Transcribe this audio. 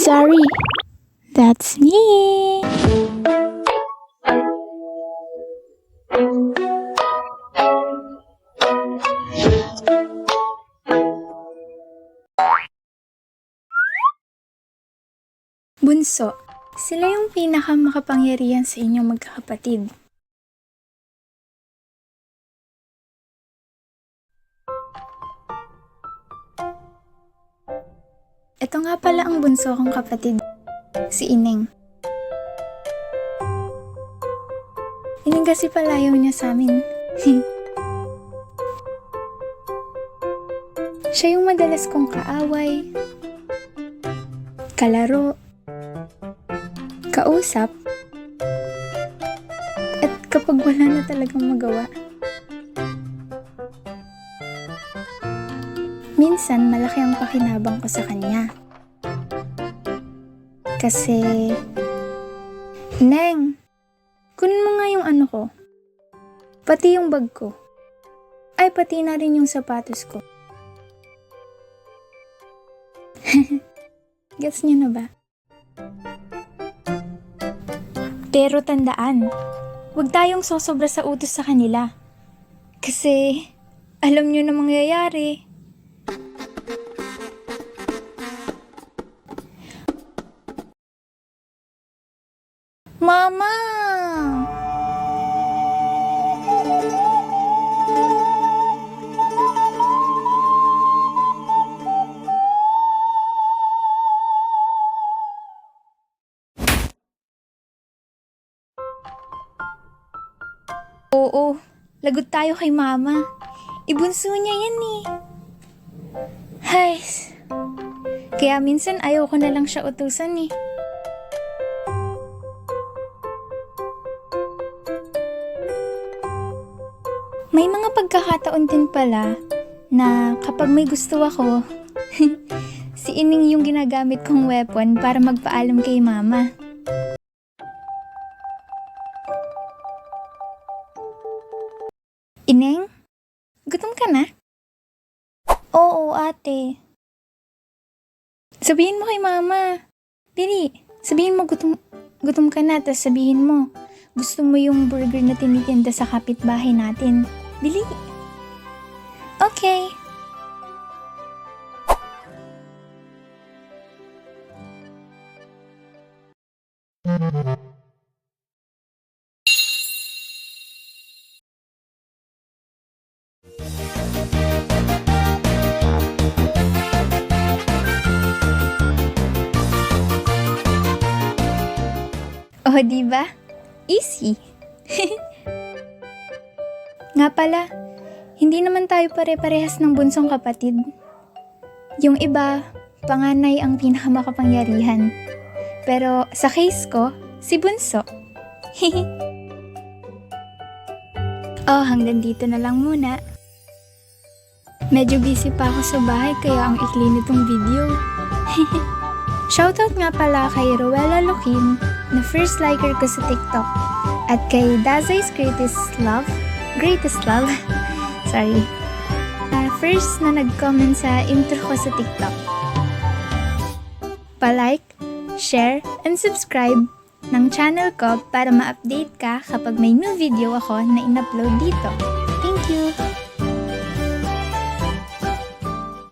Sorry, that's me. Bunso, sila yung pinakamakapangyarihan sa inyong magkakapatid. Ito nga pala ang bunso kong kapatid, si Ineng. Ineng kasi palayaw niya sa amin. Siya yung madalas kong kaaway, kalaro, kausap, at kapag wala na talagang magawa. Minsan, malaki ang pakinabang ko sa kanya. Kasi, Neng, kunin mo nga yung ano ko. Pati yung bag ko. Ay, pati na rin yung sapatos ko. Gets niyo na ba? Pero tandaan, huwag tayong sosobra sa utos sa kanila. Kasi, alam niyo na mangyayari. Mama! Oo, lagot tayo kay Mama. Ibunso niya yan eh. Hay, kaya minsan ayaw ko na lang siya utusan eh. May mga pagkakataon din pala na kapag may gusto ako, si Ining yung ginagamit kong weapon para magpaalam kay Mama. Ineng, gutom ka na? Oo, ate. Sabihin mo kay Mama. Bili, sabihin mo gutom ka na, tapos sabihin mo, gusto mo yung burger na tinitinda sa kapitbahay natin. Bili. Okay. Oh, diba? Easy. Nga pala, hindi naman tayo pare-parehas ng bunsong kapatid. Yung iba, panganay ang pinakamakapangyarihan. Pero sa case ko, si bunso. Oh, hanggang dito na lang muna. Medyo busy pa ako sa bahay kaya ang ikli nitong video. Shoutout nga pala kay Rowella Loquin na first liker ko sa TikTok at kay Dazay's Greatest Love. Sorry. First na nag-comment sa intro ko sa TikTok. Pa-like, share, and subscribe ng channel ko para ma-update ka kapag may new video ako na in-upload dito. Thank you!